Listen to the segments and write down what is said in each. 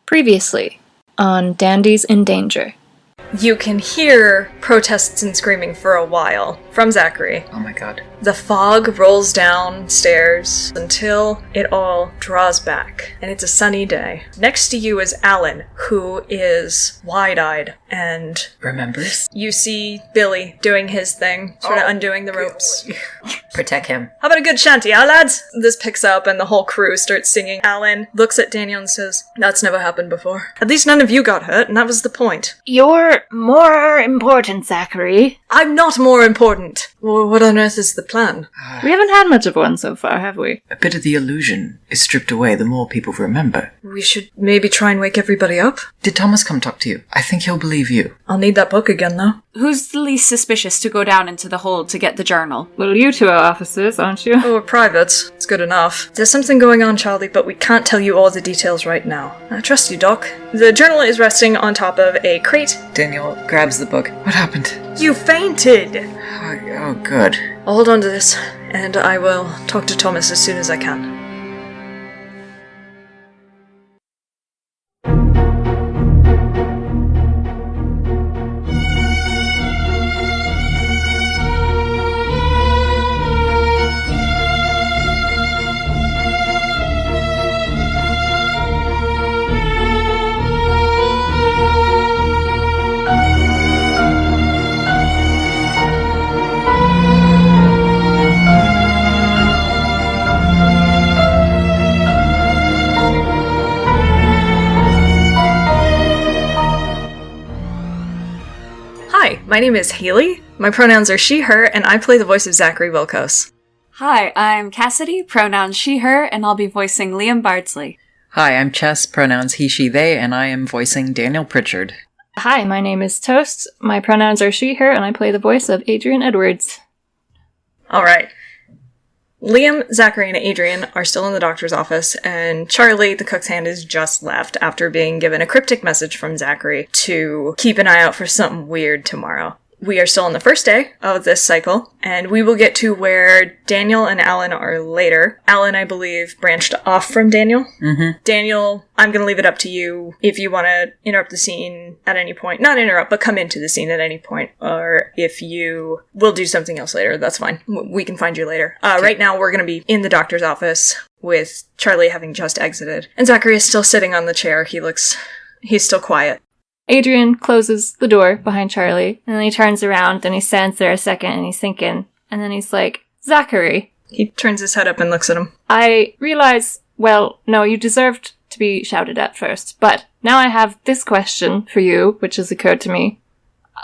Previously, on Dandies in Danger. You can hear protests and screaming for a while from Zachary. Oh my god. The fog rolls downstairs until it all draws back, and it's a sunny day. Next to you is Alan, who is wide-eyed, and remembers. You see Billy doing his thing, sort of undoing the ropes. Protect him. How about a good shanty, lads? This picks up, and the whole crew starts singing. Alan looks at Daniel and says, "That's never happened before. At least none of you got hurt, and that was the point." You're more important, Zachary. I'm not more important. Well, what on earth is the plan? We haven't had much of one so far, have we? A bit of the illusion is stripped away the more people remember. We should maybe try and wake everybody up? Did Thomas come talk to you? I think he'll believe you. I'll need that book again, though. Who's the least suspicious to go down into the hold to get the journal? Well, you two are officers, aren't you? Oh, we're privates. It's good enough. There's something going on, Charlie, but we can't tell you all the details right now. I trust you, Doc. The journal is resting on top of a crate. Daniel grabs the book. What happened? You fainted! Oh, good. I'll hold on to this, and I will talk to Thomas as soon as I can. Hi, my name is Haley. My pronouns are she, her, and I play the voice of Zachary Wilkos. Hi, I'm Cassidy, pronouns she, her, and I'll be voicing Liam Bardsley. Hi, I'm Chess, pronouns he, she, they, and I am voicing Daniel Pritchard. Hi, my name is Toast. My pronouns are she, her, and I play the voice of Adrian Edwards. Alright. Liam, Zachary, and Adrian are still in the doctor's office, and Charlie, the cook's hand, is just left after being given a cryptic message from Zachary to keep an eye out for something weird tomorrow. We are still on the first day of this cycle, and we will get to where Daniel and Alan are later. Alan, I believe, branched off from Daniel. Mm-hmm. Daniel, I'm going to leave it up to you if you want to interrupt the scene at any point. Not interrupt, but come into the scene at any point. Or if you will do something else later, that's fine. We can find you later. Okay. Right now, we're going to be in the doctor's office with Charlie having just exited. And Zachary is still sitting on the chair. He's still quiet. Adrian closes the door behind Charlie, and then he turns around, and he stands there a second, and he's thinking, and then he's like, Zachary. He turns his head up and looks at him. I realize, well, no, you deserved to be shouted at first, but now I have this question for you, which has occurred to me.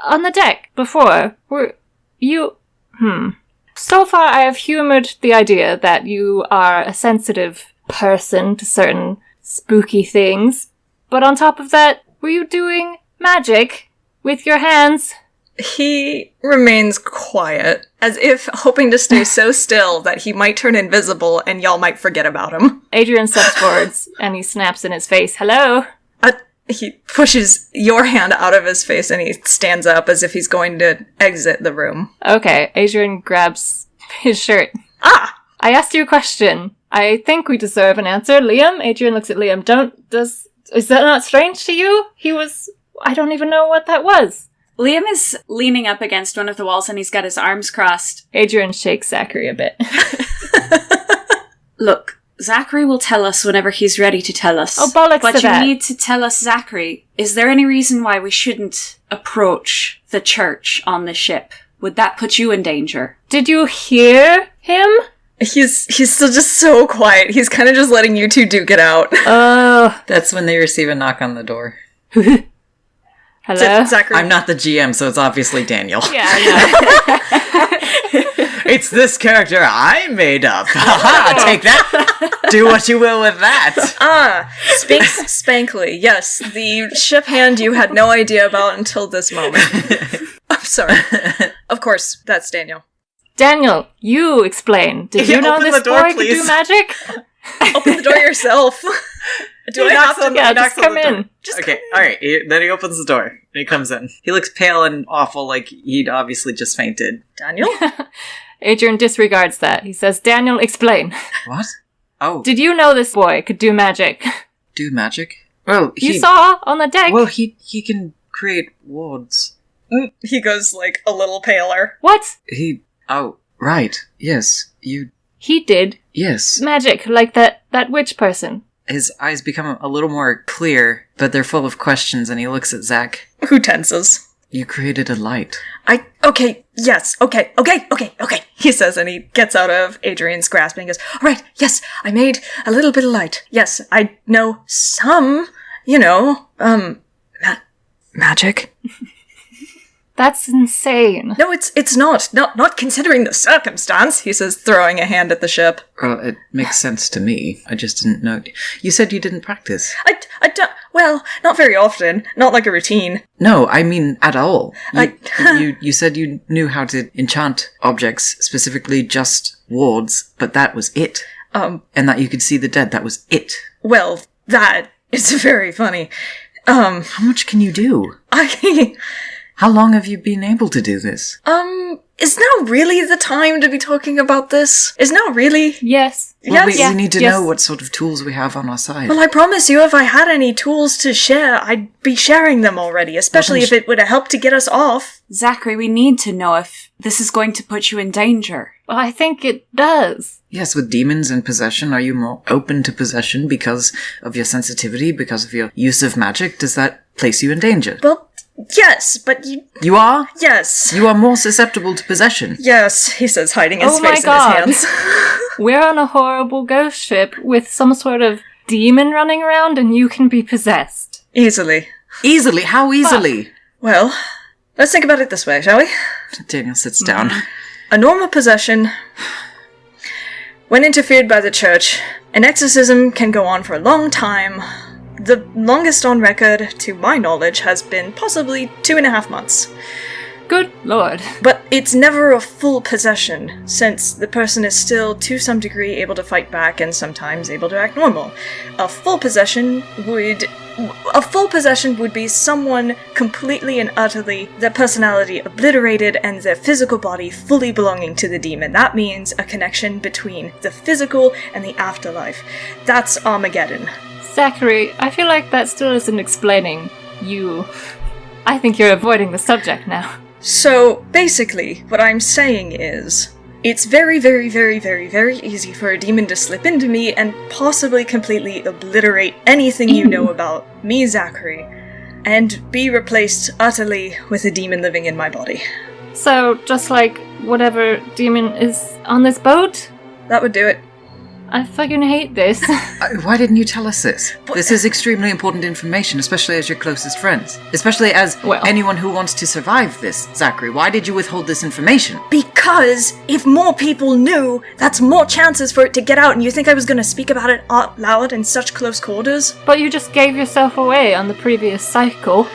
On the deck, before, were you... So far I have humored the idea that you are a sensitive person to certain spooky things, but on top of that, were you doing magic with your hands? He remains quiet, as if hoping to stay so still that he might turn invisible and y'all might forget about him. Adrian steps forwards, and he snaps in his face, hello? He pushes your hand out of his face and he stands up as if he's going to exit the room. Okay, Adrian grabs his shirt. Ah! I asked you a question. I think we deserve an answer. Liam? Adrian looks at Liam. Is that not strange to you? I don't even know what that was. Liam is leaning up against one of the walls and he's got his arms crossed. Adrian shakes Zachary a bit. Look, Zachary will tell us whenever he's ready to tell us. Oh, bollocks to that. But you need to tell us, Zachary, is there any reason why we shouldn't approach the church on the ship? Would that put you in danger? Did you hear him? He's still just so quiet. He's kind of just letting you two duke it out. Oh. That's when they receive a knock on the door. Hello? Zachary. I'm not the GM, so it's obviously Daniel. Yeah, I know. It's this character I made up. Haha, take that. Do what you will with that. Spinks Spankly. Yes, the ship hand you had no idea about until this moment. I'm sorry. Of course, that's Daniel. Daniel, you explain. Did you know this door, boy could do magic? Open the door yourself. Do I have to? Yeah, just come in. Okay, alright. Then he opens the door. And he comes in. He looks pale and awful, like he'd obviously just fainted. Daniel? Adrian disregards that. He says, Daniel, explain. What? Oh. Did you know this boy could do magic? Do magic? Well, You saw on the deck. Well, he can create wards. He goes, like, a little paler. What? Oh, right. Yes, He did. yes. Magic, like that witch person. His eyes become a little more clear, but they're full of questions, and he looks at Zach. Who tenses? You created a light. Okay, yes, okay, he says, and he gets out of Adrian's grasp and he goes, all right, yes, I made a little bit of light. Yes, I know some, magic. That's insane. No, it's not considering the circumstance, he says, throwing a hand at the ship. Well, it makes sense to me. I just didn't know. You said you didn't practice. I don't, well, not very often, not like a routine. No, I mean at all. You said you knew how to enchant objects, specifically just wards, but that was it. And that you could see the dead, that was it. Well, that is very funny. How much can you do? How long have you been able to do this? Is now really the time to be talking about this? Is now really? Yes. Well, Yes. we need to know what sort of tools we have on our side. Well, I promise you, if I had any tools to share, I'd be sharing them already, especially if it would have helped to get us off. Zachary, we need to know if this is going to put you in danger. Well, I think it does. Yes, with demons and possession, are you more open to possession because of your sensitivity, because of your use of magic? Does that place you in danger? Well, yes, but You are? yes. You are more susceptible to possession. Yes, he says, hiding his Oh my face in God. his hands. We're on a horrible ghost ship with some sort of demon running around and you can be possessed. Easily. Easily? How easily? Well, let's think about it this way, shall we? Daniel sits down. A normal possession, when interfered by the church, an exorcism can go on for a long time. The longest on record, to my knowledge, has been possibly 2.5 months. Good lord. But it's never a full possession, since the person is still, to some degree, able to fight back and sometimes able to act normal. A full possession would be someone completely and utterly, their personality obliterated and their physical body fully belonging to the demon. That means a connection between the physical and the afterlife. That's Armageddon. Zachary, I feel like that still isn't explaining you. I think you're avoiding the subject now. So, basically, what I'm saying is, it's very, very, very, very, very easy for a demon to slip into me and possibly completely obliterate anything you know about me, Zachary, and be replaced utterly with a demon living in my body. So, just like whatever demon is on this boat? That would do it. I fucking hate this. Why didn't you tell us this? This is extremely important information, especially as your closest friends. Especially as anyone who wants to survive this, Zachary. Why did you withhold this information? Because if more people knew, that's more chances for it to get out, and you think I was gonna speak about it out loud in such close quarters? But you just gave yourself away on the previous cycle.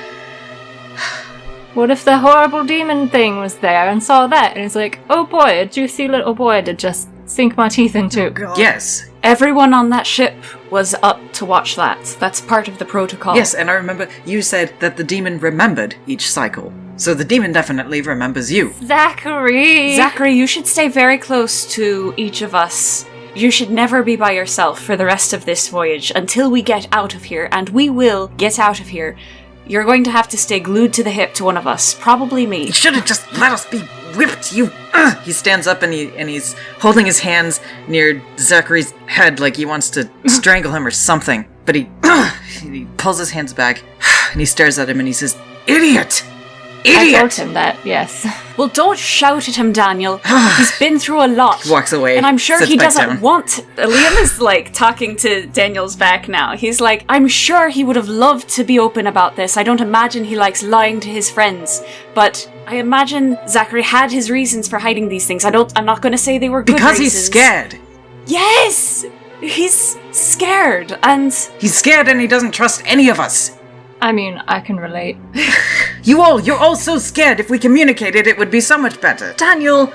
What if the horrible demon thing was there and saw that and it's like, oh boy, a juicy little boy to just sink my teeth into? God. Yes. Everyone on that ship was up to watch that. That's part of the protocol. Yes, and I remember you said that the demon remembered each cycle. So the demon definitely remembers you. Zachary! Zachary, you should stay very close to each of us. You should never be by yourself for the rest of this voyage until we get out of here, and we will get out of here. You're going to have to stay glued to the hip to one of us, probably me. You should have just let us be whipped, you... He stands up and he's holding his hands near Zachary's head like he wants to strangle him or something. But he pulls his hands back and he stares at him and he says, "Idiot! Idiot!" I told him that, yes. Well, don't shout at him, Daniel. He's been through a lot. He walks away. And I'm sure sits he back doesn't down. want... Liam is, talking to Daniel's back now. He's like, I'm sure he would have loved to be open about this. I don't imagine he likes lying to his friends. But I imagine Zachary had his reasons for hiding these things. I'm not going to say they were good Because reasons. he's scared. Yes! He's scared, and... He's scared and he doesn't trust any of us. I mean, I can relate. You're all so scared. If we communicated, it would be so much better. Daniel,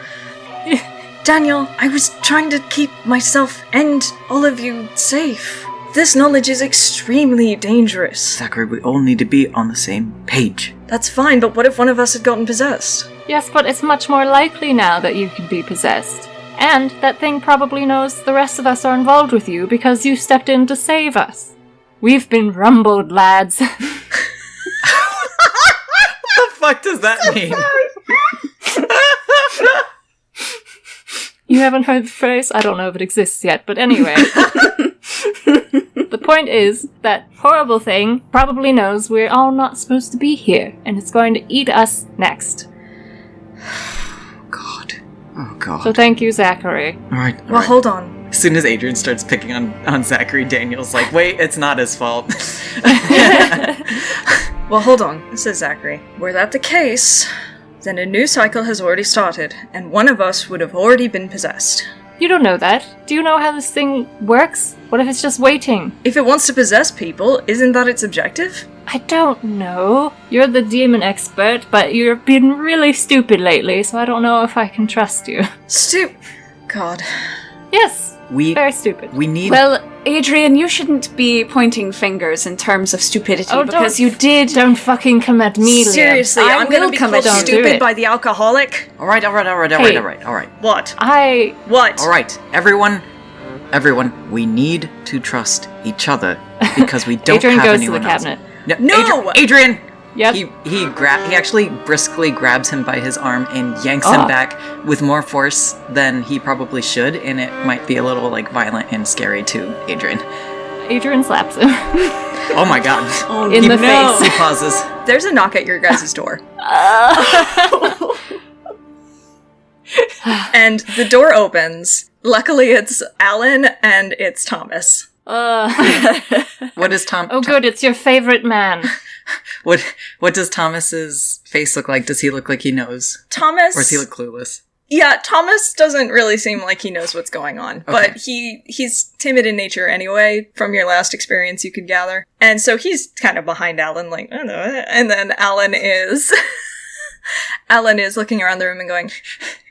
I was trying to keep myself and all of you safe. This knowledge is extremely dangerous. Zachary, we all need to be on the same page. That's fine, but what if one of us had gotten possessed? Yes, but it's much more likely now that you could be possessed. And that thing probably knows the rest of us are involved with you because you stepped in to save us. We've been rumbled, lads. What the fuck does that mean? You haven't heard the phrase? I don't know if it exists yet, but anyway. The point is, that horrible thing probably knows we're all not supposed to be here, and it's going to eat us next. God. Oh, God. So thank you, Zachary. All right. Well, hold on. As soon as Adrian starts picking on Zachary, Daniel's like, wait, it's not his fault. Well, hold on, says Zachary. Were that the case, then a new cycle has already started, and one of us would have already been possessed. You don't know that. Do you know how this thing works? What if it's just waiting? If it wants to possess people, isn't that its objective? I don't know. You're the demon expert, but you've been really stupid lately, so I don't know if I can trust you. God. Yes, We very stupid. need... Well, Adrian, you shouldn't be pointing fingers in terms of stupidity Oh, because don't- you did. Don't fucking come at me, Liam. Seriously, I I'm gonna will be come called at you. Don't do stupid it. by the alcoholic? All right. Hey. What? What? All right, everyone, we need to trust each other because we don't Adrian have goes to the anyone else. cabinet. No! Adrian! Yep. He actually briskly grabs him by his arm and yanks him back with more force than he probably should, and it might be a little violent and scary to Adrian. Adrian slaps him. Oh my god. In the face. He pauses. There's a knock at your guys' door. And the door opens. Luckily, it's Alan and it's Thomas. What is Tom? Oh, good, it's your favorite man. What does Thomas's face look like? Does he look like he knows, Thomas. or does he look clueless? Yeah, Thomas doesn't really seem like he knows what's going on, but he's timid in nature anyway, from your last experience you could gather. And so he's kind of behind Alan, like, I don't know. And then Alan is Alan is looking around the room and going,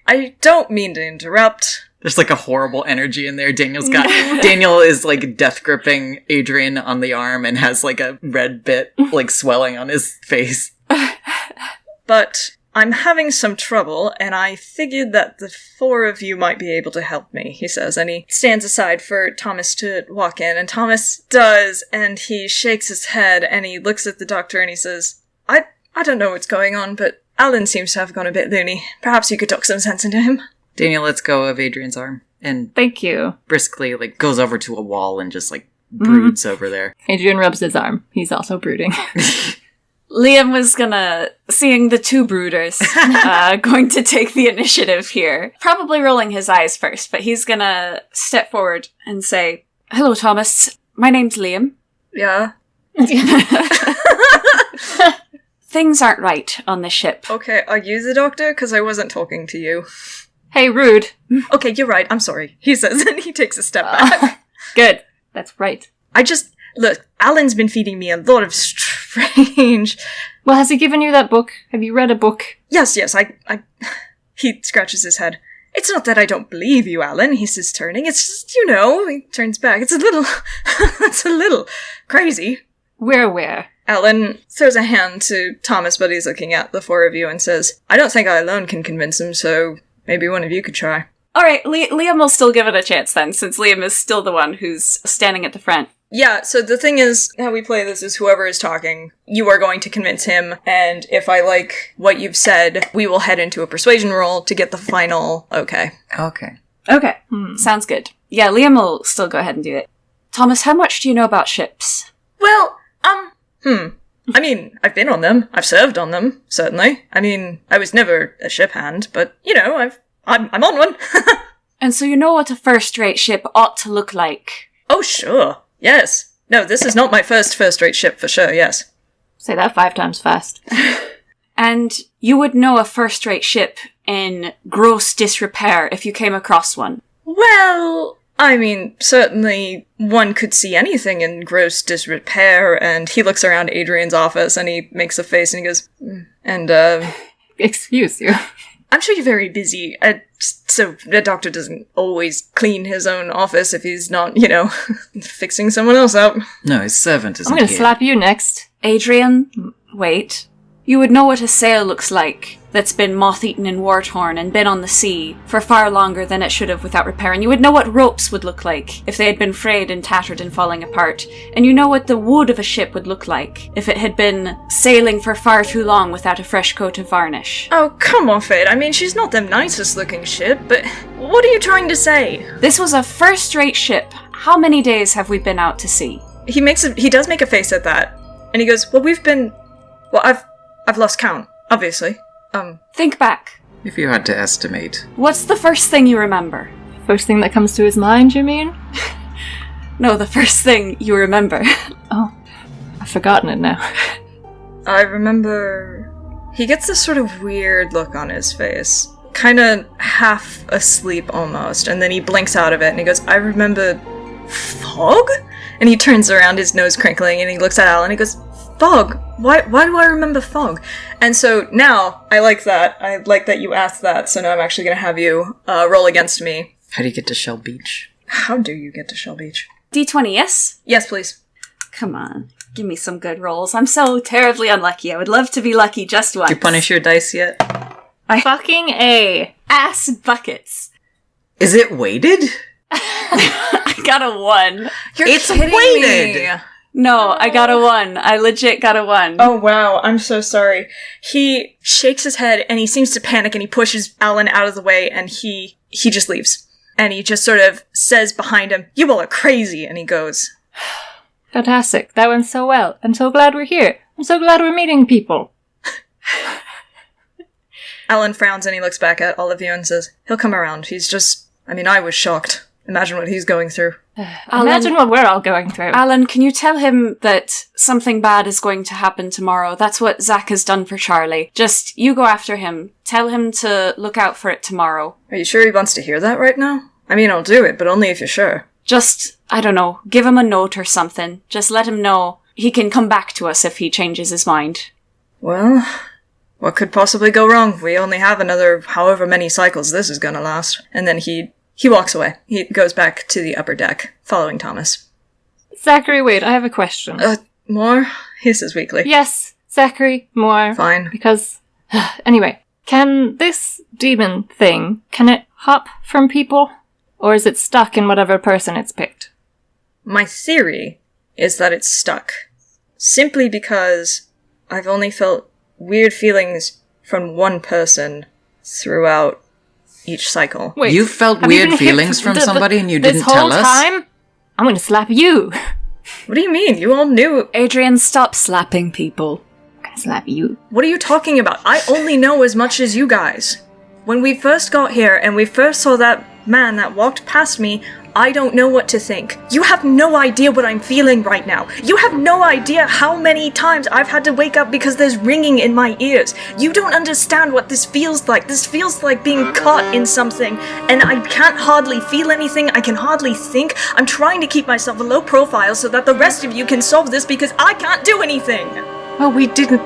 I don't mean to interrupt. There's a horrible energy in there. Daniel is death gripping Adrian on the arm and has a red bit swelling on his face. But I'm having some trouble, and I figured that the four of you might be able to help me, he says, and he stands aside for Thomas to walk in, and Thomas does, and he shakes his head, and he looks at the doctor, and he says, I don't know what's going on, but Alan seems to have gone a bit loony. Perhaps you could talk some sense into him. Daniel lets go of Adrian's arm and Thank you. briskly goes over to a wall and just broods over there. Adrian rubs his arm. He's also brooding. Liam was seeing the two brooders, going to take the initiative here. Probably rolling his eyes first, but he's gonna step forward and say, Hello, Thomas. My name's Liam. Yeah. Things aren't right on the ship. Okay, are you the doctor? Because I wasn't talking to you. Hey, rude. Okay, you're right. I'm sorry, he says, and he takes a step back. Good. That's right. Look, Alan's been feeding me a lot of strange... Well, has he given you that book? Have you read a book? Yes, he scratches his head. It's not that I don't believe you, Alan, he says, turning. It's just, he turns back. It's a little crazy. Where? Alan throws a hand to Thomas, but he's looking at the four of you and says, I don't think I alone can convince him, so maybe one of you could try. Alright, Liam will still give it a chance then, since Liam is still the one who's standing at the front. Yeah, so the thing is, how we play this is whoever is talking, you are going to convince him, and if I like what you've said, we will head into a persuasion roll to get the final okay. Okay. Okay, sounds good. Yeah, Liam will still go ahead and do it. Thomas, how much do you know about ships? Well, I mean, I've been on them. I've served on them, certainly. I mean, I was never a ship hand, but, I'm on one. And so you know what a first-rate ship ought to look like? Oh, sure. Yes. No, this is not my first-rate ship for sure, yes. Say that 5 times fast. And you would know a first-rate ship in gross disrepair if you came across one. Well, I mean, certainly one could see anything in gross disrepair, and he looks around Adrian's office and he makes a face and he goes, Excuse you. I'm sure you're very busy, so the doctor doesn't always clean his own office if he's not, fixing someone else up. No, his servant isn't I'm gonna here. slap you next. Adrian, wait. You would know what a sail looks like that's been moth-eaten and war-torn and been on the sea for far longer than it should have without repair. And you would know what ropes would look like if they had been frayed and tattered and falling apart. And you know what the wood of a ship would look like if it had been sailing for far too long without a fresh coat of varnish. Oh, come off it. I mean, she's not the nicest looking ship, but what are you trying to say? This was a first-rate ship. How many days have we been out to sea? He does make a face at that. And he goes, well, I've lost count, obviously. Think back. If you had to estimate. What's the first thing you remember? First thing that comes to his mind, you mean? No, the first thing you remember. Oh, I've forgotten it now. I remember... He gets this sort of weird look on his face. Kinda half asleep almost, and then he blinks out of it and he goes, I remember... fog? And he turns around, his nose crinkling, and he looks at Alan and he goes, fog? Why do I remember fog? And so now, I like that. I like that you asked that, so now I'm actually gonna have you roll against me. How do you get to Shell Beach? How do you get to Shell Beach? D20, yes? Yes, please. Come on, give me some good rolls. I'm so terribly unlucky. I would love to be lucky just once. Did you punish your dice yet? Fucking A. Ass buckets. Is it weighted? I got a 1. It's kidding weighted! me. No, I got a 1. I legit got a 1. Oh wow, I'm so sorry. He shakes his head and he seems to panic and he pushes Alan out of the way and he just leaves. And he just sort of says behind him, you all are crazy, and he goes. Fantastic. That went so well. I'm so glad we're here. I'm so glad we're meeting people. Alan frowns and he looks back at all of you and says, he'll come around. I was shocked. Imagine what he's going through. Imagine what we're all going through. Alan, can you tell him that something bad is going to happen tomorrow? That's what Zach has done for Charlie. Just, you go after him. Tell him to look out for it tomorrow. Are you sure he wants to hear that right now? I mean, I'll do it, but only if you're sure. Just, I don't know, give him a note or something. Just let him know he can come back to us if he changes his mind. Well, what could possibly go wrong? We only have another however many cycles this is gonna last. And then he walks away. He goes back to the upper deck, following Thomas. Zachary, wait, I have a question. More? He says weakly. Yes, Zachary, more. Fine. Because, anyway, can this demon thing, can it hop from people? Or is it stuck in whatever person it's picked? My theory is that it's stuck. Simply because I've only felt weird feelings from one person throughout each cycle. Wait, You felt have weird been feelings hit from somebody and you this didn't tell whole us? time? I'm gonna slap you. What do you mean? You all knew. Adrian, stop slapping people. I'm gonna slap you. What are you talking about? I only know as much as you guys. When we first got here and we first saw that man that walked past me, I don't know what to think. You have no idea what I'm feeling right now. You have no idea how many times I've had to wake up because there's ringing in my ears. You don't understand what this feels like. This feels like being caught in something, and I can't hardly feel anything. I can hardly think. I'm trying to keep myself a low profile so that the rest of you can solve this because I can't do anything. Well, we didn't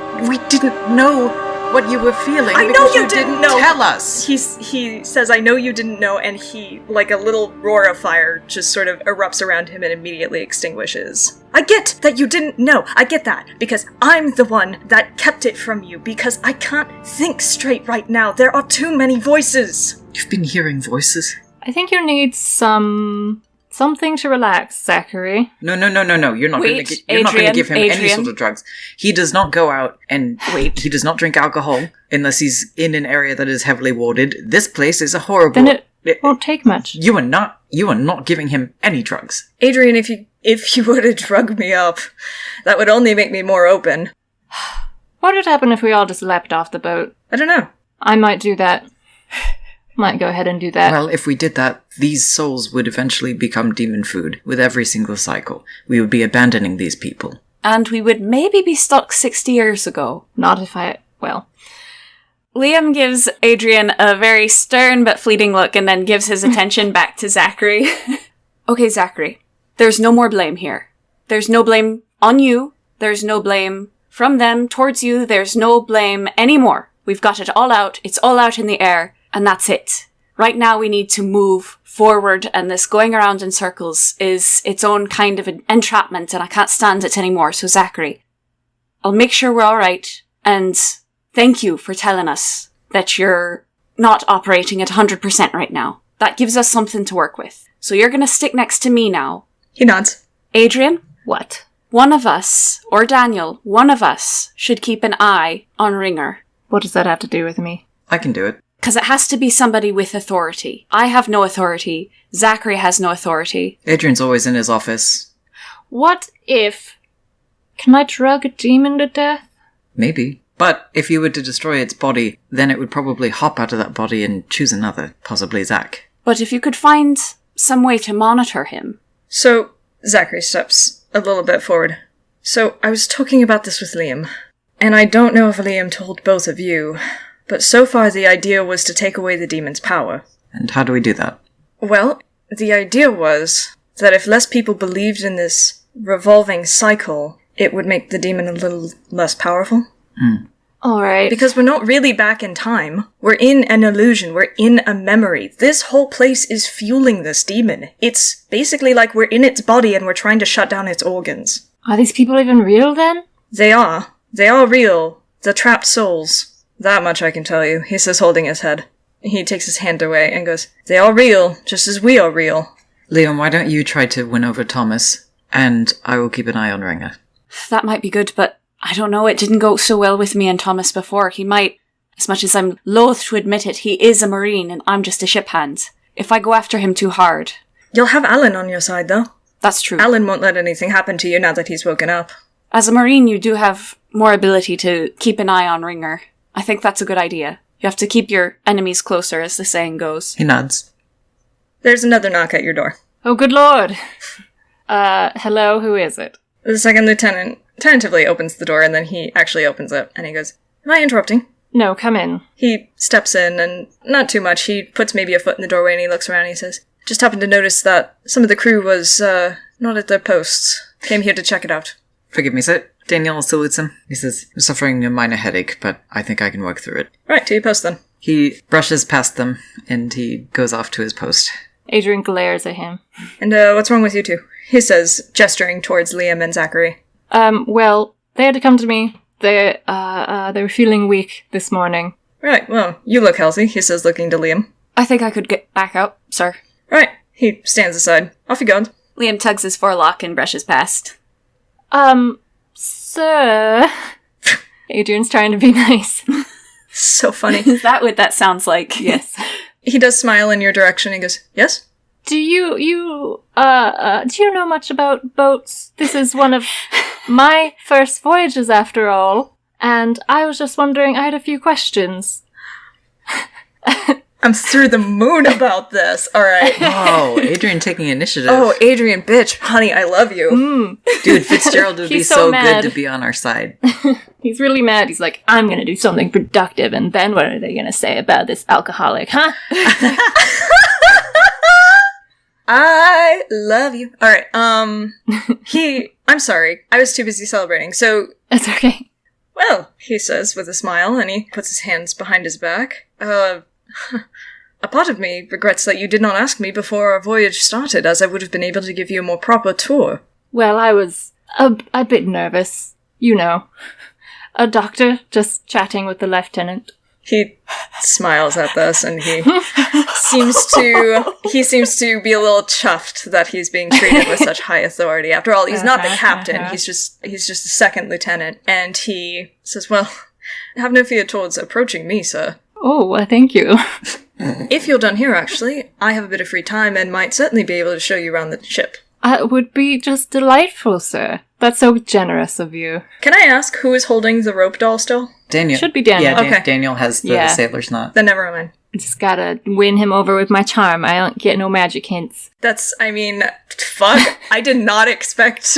know what you were feeling. I know because you didn't know. Tell us. He says, I know you didn't know, and he, like a little roar of fire, just sort of erupts around him and immediately extinguishes. I get that you didn't know. I get that, because I'm the one that kept it from you, because I can't think straight right now. There are too many voices. You've been hearing voices? I think you need something to relax, Zachary. No. You're not going to give him any Adrian. sort of drugs. He does not go out and he does not drink alcohol unless he's in an area that is heavily warded. This place is a horrible. Then it won't take much. You are not giving him any drugs. Adrian, if you were to drug me up, that would only make me more open. What would happen if we all just leapt off the boat? I don't know. I might do that. Might go ahead and do that. Well, if we did that, these souls would eventually become demon food with every single cycle. We would be abandoning these people. And we would maybe be stuck 60 years ago. Not if I... Well... Liam gives Adrian a very stern but fleeting look and then gives his attention back to Zachary. Okay, Zachary, there's no more blame here. There's no blame on you. There's no blame from them towards you. There's no blame anymore. We've got it all out. It's all out in the air. And that's it. Right now we need to move forward, and this going around in circles is its own kind of an entrapment, and I can't stand it anymore. So Zachary, I'll make sure we're alright, And thank you for telling us that you're not operating at 100% right now. That gives us something to work with. So you're going to stick next to me now. He nods. Adrian, What? one of us, or Daniel, one of us should keep an eye on Ringer. What does that have to do with me? I can do it. Because it has to be somebody with authority. I have no authority. Zachary has no authority. Adrian's always in his office. What if... Can I drug a demon to death? Maybe. But if you were to destroy its body, then it would probably hop out of that body and choose another, possibly Zach. But if you could find some way to monitor him. So, Zachary steps a little bit forward. So, I was talking about this with Liam. And I don't know if Liam told both of you, but so far the idea was to take away the demon's power. And how do we do that? Well, the idea was that if less people believed in this revolving cycle, it would make the demon a little less powerful. Alright. Because we're not really back in time. We're in an illusion. We're in a memory. This whole place is fueling this demon. It's basically like we're in its body and we're trying to shut down its organs. Are these people even real then? They are. They are real. The trapped souls. That much I can tell you, he says, holding his head. He takes his hand away and goes, they are real, just as we are real. Liam, why don't you try to win over Thomas, and I will keep an eye on Ringer. That might be good, but I don't know. It didn't go so well with me and Thomas before. He might, as much as I'm loath to admit it, he is a Marine and I'm just a ship hand. If I go after him too hard. You'll have Alan on your side, though. That's true. Alan won't let anything happen to you now that he's woken up. As a Marine, you do have more ability to keep an eye on Ringer. I think that's a good idea. You have to keep your enemies closer, as the saying goes. He nods. There's another knock at your door. Oh, good lord. Hello, who is it? The second lieutenant tentatively opens the door, and then he actually opens it, and he goes, am I interrupting? No, come in. He steps in, and not too much. He puts maybe a foot in the doorway, and he looks around, and he says, just happened to notice that some of the crew was, not at their posts. Came here to check it out. Forgive me, sir. Daniel salutes him. He says, I'm suffering a minor headache, but I think I can work through it. Right, to your post, then. He brushes past them, and he goes off to his post. Adrian glares at him. And, what's wrong with you two? He says, gesturing towards Liam and Zachary. Well, they had to come to me. They were feeling weak this morning. Right, well, you look healthy, he says, looking to Liam. I think I could get back up, sir. Right, he stands aside. Off you go. Liam tugs his forelock and brushes past. Sir... Adrian's trying to be nice. So funny. Is that what that sounds like? Yes. He does smile in your direction and goes, yes? Do you know much about boats? This is one of my first voyages, after all. And I was just wondering, I had a few questions. I'm through the moon about this. All right. Whoa, Adrian taking initiative. Oh, Adrian, bitch. Honey, I love you. Dude, Fitzgerald would be He's so so good mad. to be on our side. He's really mad. He's like, I'm gonna do something productive, and then what are they gonna say about this alcoholic, huh? I love you. All right. I'm sorry. I was too busy celebrating. So, That's okay. well, he says with a smile, and he puts his hands behind his back. A part of me regrets that you did not ask me before our voyage started, as I would have been able to give you a more proper tour. Well, I was a bit nervous. You know. A doctor just chatting with the lieutenant. He smiles at this, and he seems to be a little chuffed that he's being treated with such high authority. After all, he's not the captain; he's just a second lieutenant. And he says, "Well, have no fear towards approaching me, sir. Oh, well, thank you. If you're done here, actually, I have a bit of free time and might certainly be able to show you around the ship." It would be just delightful, sir. That's so generous of you. Can I ask who is holding the rope doll still? Daniel. Should be Daniel. Yeah, Okay. Daniel has the Yeah. sailor's knot. Then never mind. Just gotta win him over with my charm. I don't get no magic hints. Fuck. I did not expect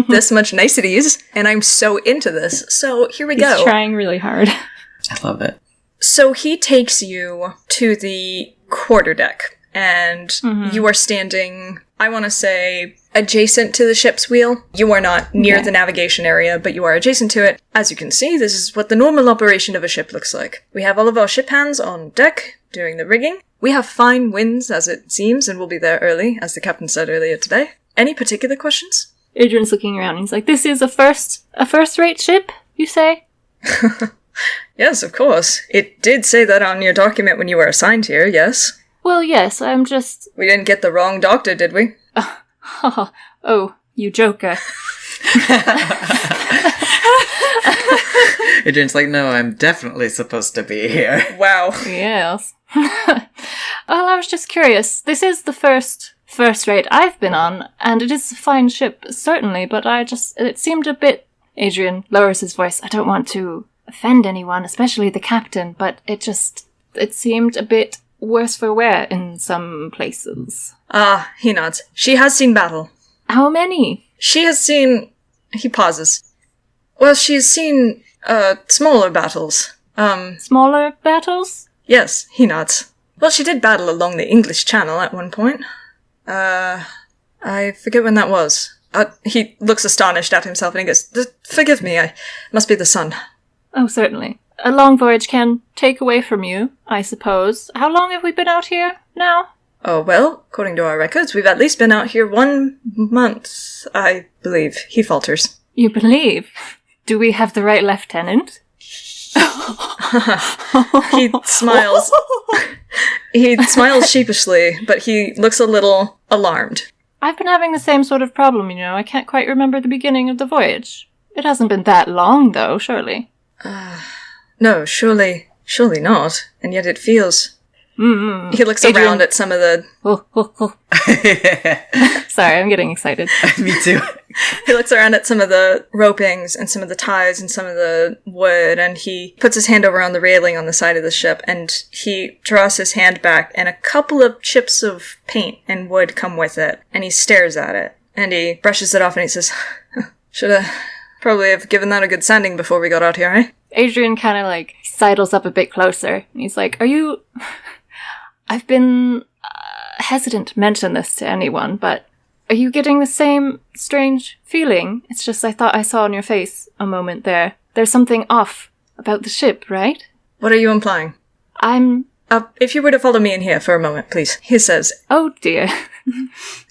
this much niceties, and I'm so into this. So here we He's go. trying really hard. I love it. So he takes you to the quarterdeck, and you are standing, I want to say, adjacent to the ship's wheel. You are not near Okay. the navigation area, but you are adjacent to it. As you can see, this is what the normal operation of a ship looks like. We have all of our ship hands on deck, doing the rigging. We have fine winds, as it seems, and we'll be there early, as the captain said earlier today. Any particular questions? Adrian's looking around and he's like, this is a first-rate ship, you say? Yes, of course. It did say that on your document when you were assigned here, yes? Well, yes, I'm just... We didn't get the wrong doctor, did we? Oh, you joker. Adrian's like, no, I'm definitely supposed to be here. Wow. Yes. Well, I was just curious. This is the first rate I've been on, and it is a fine ship, certainly, but it seemed a bit... Adrian lowers his voice. I don't want to offend anyone, especially the captain, but it seemed a bit worse for wear in some places. He nods. She has seen battle. How many? She has seen... He pauses. Well, she's seen, smaller battles. Smaller battles? Yes, he nods. Well, she did battle along the English Channel at one point. I forget when that was. He looks astonished at himself and he goes, forgive me, I must be the sun. Oh, certainly. A long voyage can take away from you, I suppose. How long have we been out here now? Oh, well, according to our records, we've at least been out here 1 month, I believe. He falters. You believe? Do we have the right lieutenant? He smiles. He smiles sheepishly, but he looks a little alarmed. I've been having the same sort of problem, I can't quite remember the beginning of the voyage. It hasn't been that long, though, surely. No, surely not. And yet it feels... Mm-hmm. He looks Adrian. around at some of the... Sorry, I'm getting excited. Me too. He looks around at some of the ropings and some of the ties and some of the wood, and he puts his hand over on the railing on the side of the ship, and he draws his hand back, and a couple of chips of paint and wood come with it, and he stares at it, and he brushes it off, and he says, should have probably have given that a good sanding before we got out here, eh? Adrian kind of, sidles up a bit closer, and he's like, are you... I've been hesitant to mention this to anyone, but are you getting the same strange feeling? It's just I thought I saw on your face a moment there. There's something off about the ship, right? What are you implying? If you were to follow me in here for a moment, please. He says. Oh, dear.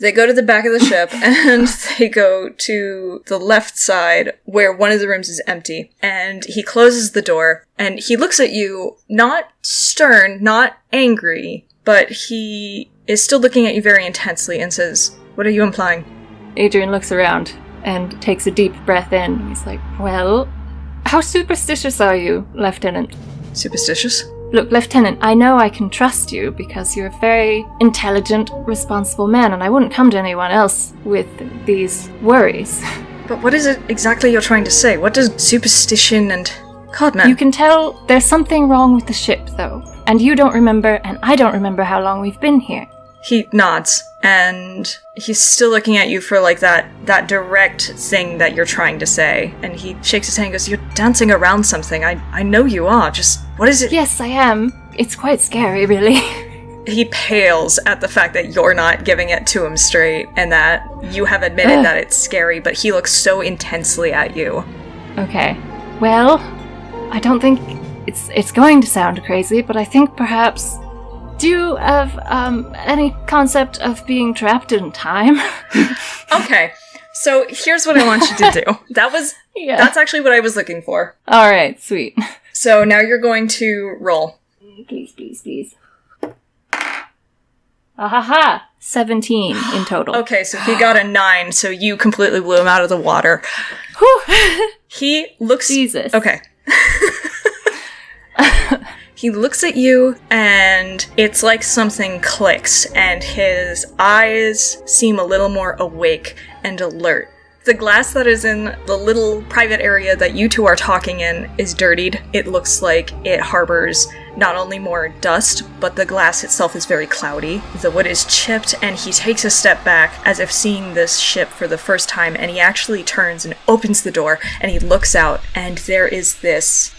They go to the back of the ship, and they go to the left side, where one of the rooms is empty. And he closes the door, and he looks at you, not stern, not angry, but he is still looking at you very intensely and says, what are you implying? Adrian looks around and takes a deep breath in. He's like, well, how superstitious are you, Lieutenant? Superstitious? Look, Lieutenant, I know I can trust you because you're a very intelligent, responsible man, and I wouldn't come to anyone else with these worries. But what is it exactly you're trying to say? What does superstition and... God, man. You can tell there's something wrong with the ship, though. And you don't remember, and I don't remember how long we've been here. He nods, and he's still looking at you for, that direct thing that you're trying to say. And he shakes his hand and goes, you're dancing around something. I know you are. Just, what is it? Yes, I am. It's quite scary, really. He pales at the fact that you're not giving it to him straight, and that you have admitted that it's scary, but he looks so intensely at you. Okay. Well, I don't think it's going to sound crazy, but I think perhaps... Do you have any concept of being trapped in time? Okay, so here's what I want you to do. That's actually what I was looking for. All right, sweet. So now you're going to roll. Please. Ahaha! 17 in total. Okay, so he got a 9, so you completely blew him out of the water. He looks... Jesus. Okay. He looks at you, and it's like something clicks, and his eyes seem a little more awake and alert. The glass that is in the little private area that you two are talking in is dirtied. It looks like it harbors not only more dust, but the glass itself is very cloudy. The wood is chipped, and he takes a step back as if seeing this ship for the first time, and he actually turns and opens the door, and he looks out, and there is this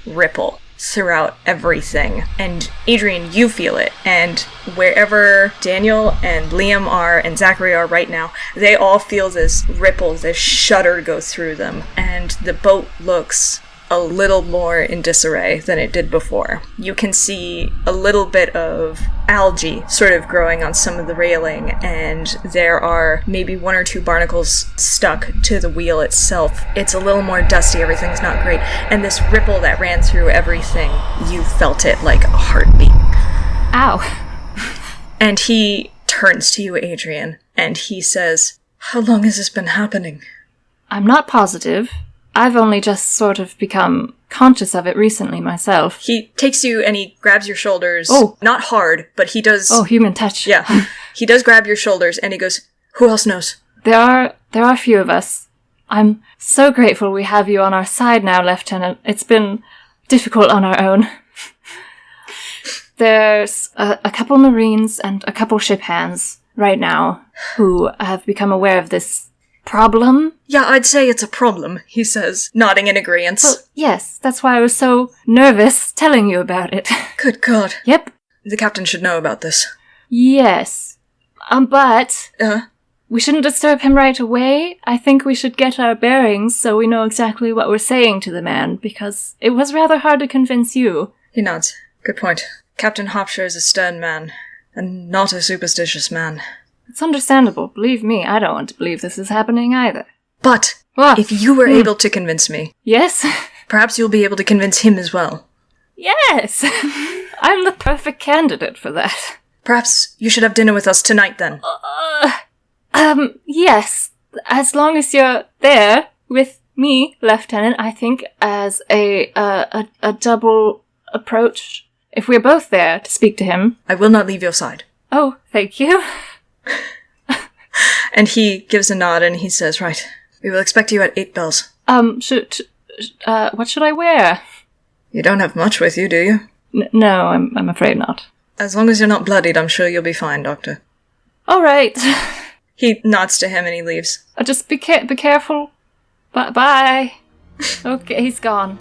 ripple throughout everything. And Adrian, you feel it, and wherever Daniel and Liam are and Zachary are right now, they all feel this ripple, this shudder go through them, and the boat looks a little more in disarray than it did before. You can see a little bit of algae sort of growing on some of the railing, and there are maybe 1 or 2 barnacles stuck to the wheel itself. It's a little more dusty, everything's not great, and this ripple that ran through everything, you felt it like a heartbeat. Ow. And he turns to you, Adrian, and he says, "How long has this been happening?" I'm not positive. I've only just sort of become conscious of it recently myself. He takes you and he grabs your shoulders. Oh. Not hard, but he does... Oh, human touch. Yeah. He does grab your shoulders and he goes, "Who else knows?" There are a few of us. I'm so grateful we have you on our side now, Lieutenant. It's been difficult on our own. There's a couple Marines and a couple ship hands right now who have become aware of this problem. "Yeah, I'd say it's a problem," he says, nodding in agreement. Well, yes, that's why I was so nervous telling you about it. Good God. Yep. The captain should know about this. Yes. But we shouldn't disturb him right away. I think we should get our bearings so we know exactly what we're saying to the man, because it was rather hard to convince you. He nods. Good point. Captain Hopshire is a stern man, and not a superstitious man. It's understandable. Believe me, I don't want to believe this is happening either. But What? if you were able to convince me, Yes? perhaps you'll be able to convince him as well. Yes! I'm the perfect candidate for that. Perhaps you should have dinner with us tonight, then. Yes. As long as you're there with me, Lieutenant, I think as a double approach. If we're both there to speak to him. I will not leave your side. Oh, thank you. And he gives a nod and he says, "Right, we will expect you at 8 bells. What should I wear? You don't have much with you, do you? No, I'm afraid not. As long as you're not bloodied, I'm sure you'll be fine, Doctor." All right. He nods to him and he leaves. Just be careful. Bye. Okay, he's gone.